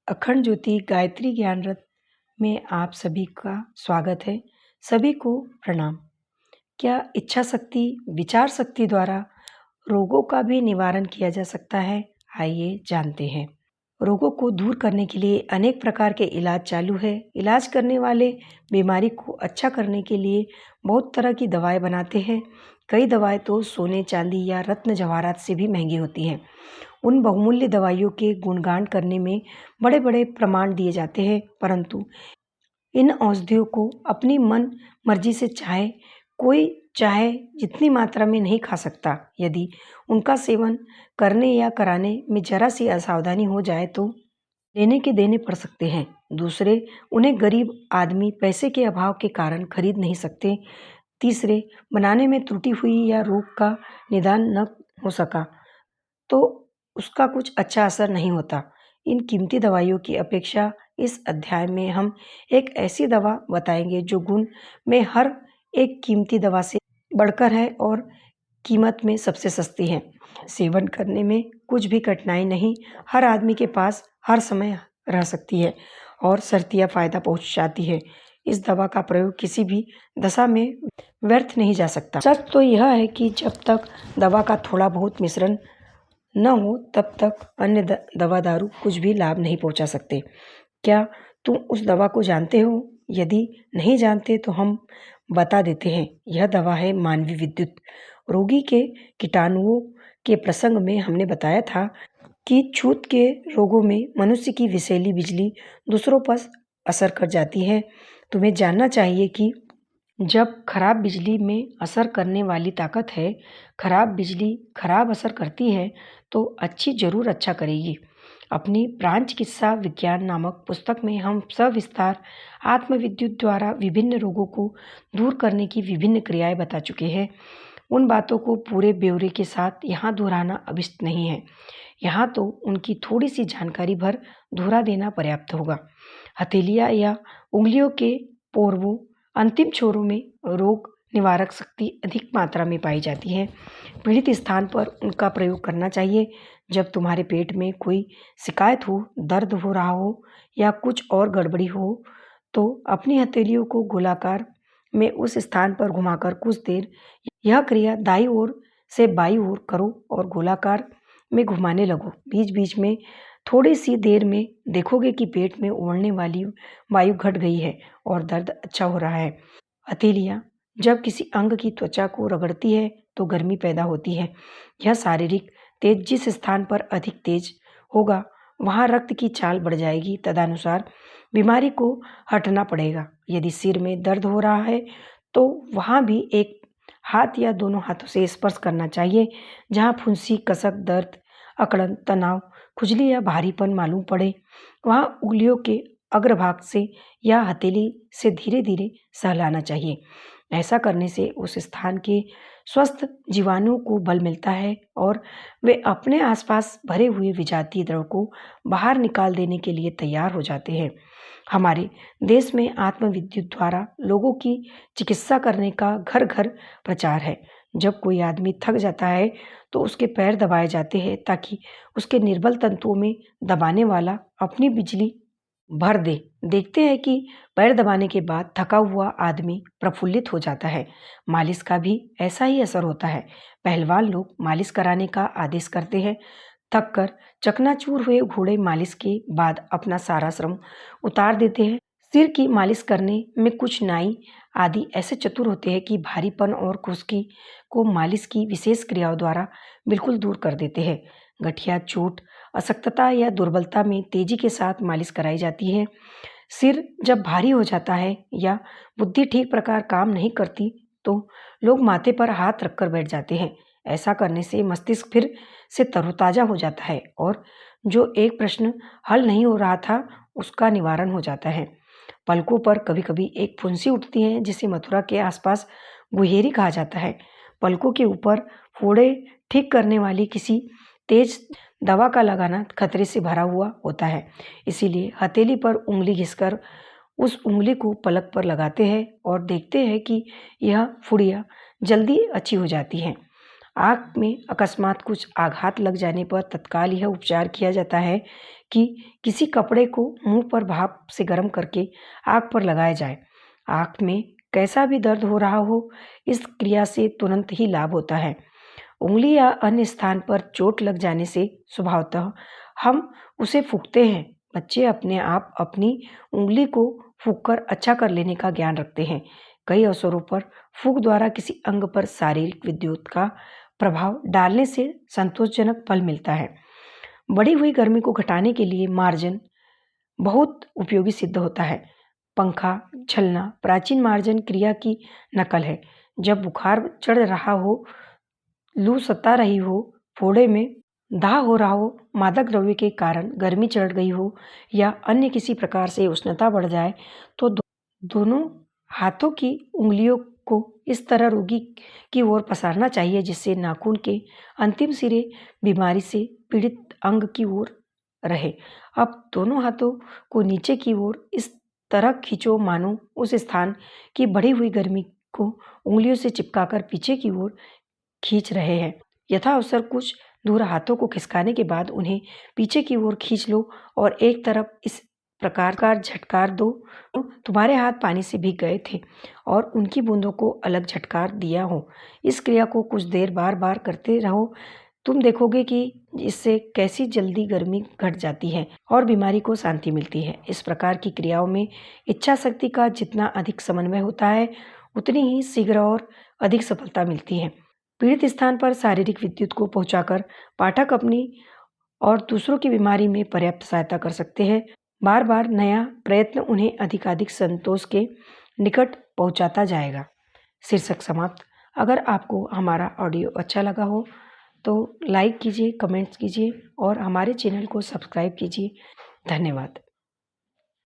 अखंड ज्योति गायत्री ज्ञान रथ में आप सभी का स्वागत है। सभी को प्रणाम। क्या इच्छा शक्ति, विचार शक्ति द्वारा रोगों का भी निवारण किया जा सकता है? आइए जानते हैं। रोगों को दूर करने के लिए अनेक प्रकार के इलाज चालू है। इलाज करने वाले बीमारी को अच्छा करने के लिए बहुत तरह की दवाएं बनाते हैं। कई दवाएं तो सोने, चांदी या रत्न जवाहरात से भी महंगी होती हैं। उन बहुमूल्य दवाइयों के गुणगान करने में बड़े बड़े प्रमाण दिए जाते हैं, परंतु इन औषधियों को अपनी मन मर्जी से कोई चाहे जितनी मात्रा में नहीं खा सकता। यदि उनका सेवन करने या कराने में जरा सी असावधानी हो जाए तो लेने के देने पड़ सकते हैं। दूसरे, उन्हें गरीब आदमी पैसे के अभाव के कारण खरीद नहीं सकते। तीसरे, बनाने में त्रुटि हुई या रोग का निदान न हो सका तो उसका कुछ अच्छा असर नहीं होता। इन कीमती दवाइयों की अपेक्षा इस अध्याय में हम एक ऐसी दवा बताएंगे जो गुण में हर एक कीमती दवा से बढ़कर है और कीमत में सबसे सस्ती है। सेवन करने में कुछ भी कठिनाई नहीं, हर आदमी के पास हर समय रह सकती है और शर्तिया फ़ायदा पहुंच जाती है। इस दवा का प्रयोग किसी भी दशा में व्यर्थ नहीं जा सकता। सच तो यह है कि जब तक दवा का थोड़ा बहुत मिश्रण न हो तब तक अन्य दवा दारू कुछ भी लाभ नहीं पहुंचा सकते। क्या तुम उस दवा को जानते हो? यदि नहीं जानते तो हम बता देते हैं। यह दवा है मानवीय विद्युत। रोगी के कीटाणुओं के प्रसंग में हमने बताया था कि छूत के रोगों में मनुष्य की विषैली बिजली दूसरों पर असर कर जाती है। तुम्हें जानना चाहिए कि जब खराब बिजली में असर करने वाली ताकत है, खराब बिजली खराब असर करती है तो अच्छी जरूर अच्छा करेगी। अपनी प्राण चिकित्सा विज्ञान नामक पुस्तक में हम सविस्तार आत्मविद्युत द्वारा विभिन्न रोगों को दूर करने की विभिन्न क्रियाएं बता चुके हैं। उन बातों को पूरे ब्यौरे के साथ यहाँ दोहराना अभिष्ट नहीं है। यहाँ तो उनकी थोड़ी सी जानकारी भर दोहरा देना पर्याप्त होगा। हथेलियाँ या उंगलियों के पोरवों अंतिम छोरों में रोग निवारक शक्ति अधिक मात्रा में पाई जाती है। पीड़ित स्थान पर उनका प्रयोग करना चाहिए। जब तुम्हारे पेट में कोई शिकायत हो, दर्द हो रहा हो या कुछ और गड़बड़ी हो तो अपनी हथेलियों को गोलाकार में उस स्थान पर घुमाकर कुछ देर यह क्रिया दाईं ओर से बाईं ओर करो और गोलाकार में घुमाने लगो। बीच बीच में थोड़ी सी देर में देखोगे कि पेट में उड़ने वाली वायु घट गई है और दर्द अच्छा हो रहा है। हथेलियाँ जब किसी अंग की त्वचा को रगड़ती है तो गर्मी पैदा होती है। यह शारीरिक तेज जिस स्थान पर अधिक तेज होगा वहाँ रक्त की चाल बढ़ जाएगी। तदनुसार बीमारी को हटना पड़ेगा। यदि सिर में दर्द हो रहा है तो वहाँ भी एक हाथ या दोनों हाथों से स्पर्श करना चाहिए। जहाँ फुंसी, कसक, दर्द, अकड़न, तनाव, खुजली या भारीपन मालूम पड़े वहाँ उंगलियों के अग्रभाग से या हथेली से धीरे धीरे सहलाना चाहिए। ऐसा करने से उस स्थान के स्वस्थ जीवाणुओं को बल मिलता है और वे अपने आसपास भरे हुए विजातीय द्रव को बाहर निकाल देने के लिए तैयार हो जाते हैं। हमारे देश में आत्मविद्युत द्वारा लोगों की चिकित्सा करने का घर घर प्रचार है। जब कोई आदमी थक जाता है तो उसके पैर दबाए जाते हैं ताकि उसके निर्बल तंतुओं में दबाने वाला अपनी बिजली भर दे। देखते हैं कि पैर दबाने के बाद थका हुआ आदमी प्रफुल्लित हो जाता है। मालिश का भी ऐसा ही असर होता है। पहलवान लोग मालिश कराने का आदेश करते हैं। थक कर चकनाचूर हुए घोड़े मालिश के बाद अपना सारा श्रम उतार देते हैं। सिर की मालिश करने में कुछ नाई आदि ऐसे चतुर होते हैं कि भारीपन और खुश्की को मालिश की विशेष क्रियाओं द्वारा बिल्कुल दूर कर देते हैं। गठिया, चोट, अशक्तता या दुर्बलता में तेजी के साथ मालिश कराई जाती है। सिर जब भारी हो जाता है या बुद्धि ठीक प्रकार काम नहीं करती तो लोग माथे पर हाथ रखकर बैठ जाते हैं। ऐसा करने से मस्तिष्क फिर से तरोताजा हो जाता है और जो एक प्रश्न हल नहीं हो रहा था उसका निवारण हो जाता है। पलकों पर कभी कभी एक फुंसी उठती है जिसे मथुरा के आसपास गुहेरी कहा जाता है। पलकों के ऊपर फोड़े ठीक करने वाली किसी तेज दवा का लगाना खतरे से भरा हुआ होता है। इसीलिए हथेली पर उंगली घिसकर उस उंगली को पलक पर लगाते हैं और देखते हैं कि यह फुड़िया जल्दी अच्छी हो जाती है। आँख में अकस्मात कुछ आघात लग जाने पर तत्काल यह उपचार किया जाता है कि किसी कपड़े को मुंह पर भाप से गर्म करके आँख पर लगाया जाए। आँख में कैसा भी दर्द हो रहा हो, इस क्रिया से तुरंत ही लाभ होता है। उंगली या अन्य स्थान पर चोट लग जाने से स्वभावतः हम उसे फूंकते हैं। बच्चे अपने आप अपनी उंगली को फूंककर अच्छा कर लेने का ज्ञान रखते हैं। कई अवसरों पर फूंक द्वारा किसी अंग पर शारीरिक विद्युत का प्रभाव डालने से संतोषजनक फल मिलता है। बढ़ी हुई गर्मी को घटाने के लिए मार्जन बहुत उपयोगी सिद्ध होता है। पंखा झलना प्राचीन मार्जन क्रिया की नकल है। जब बुखार चढ़ रहा हो, लू सता रही हो, फोड़े में दाह हो रहा हो, मादक द्रव्य के कारण गर्मी चढ़ गई हो या अन्य किसी प्रकार से उष्णता बढ़ जाए, तो दोनों हाथों की उंगलियों को इस तरह रोगी की ओर पसारना चाहिए जिससे नाखून के अंतिम सिरे बीमारी से पीड़ित अंग की ओर रहे। अब दोनों हाथों को नीचे की ओर इस तरह खींचो मानो उस स्थान की बढ़ी हुई गर्मी को उंगलियों से चिपकाकर पीछे की ओर खींच रहे हैं। यथाअवसर कुछ दूर हाथों को खिसकाने के बाद उन्हें पीछे की ओर खींच लो और एक तरफ इस प्रकार का झटकार दो। तुम्हारे हाथ पानी से भीग गए थे और उनकी बूंदों को अलग झटकार दिया हो। इस क्रिया को कुछ देर बार बार करते रहो। तुम देखोगे कि इससे कैसी जल्दी गर्मी घट जाती है और बीमारी को शांति मिलती है। इस प्रकार की क्रियाओं में इच्छा शक्ति का जितना अधिक समन्वय होता है, उतनी ही शीघ्र और अधिक सफलता मिलती है। पीड़ित स्थान पर शारीरिक विद्युत को पहुंचाकर पाठक अपनी और दूसरों की बीमारी में पर्याप्त सहायता कर सकते हैं। बार बार नया प्रयत्न उन्हें अधिकाधिक संतोष के निकट पहुंचाता जाएगा। शीर्षक समाप्त। अगर आपको हमारा ऑडियो अच्छा लगा हो तो लाइक कीजिए, कमेंट्स कीजिए और हमारे चैनल को सब्सक्राइब कीजिए। धन्यवाद।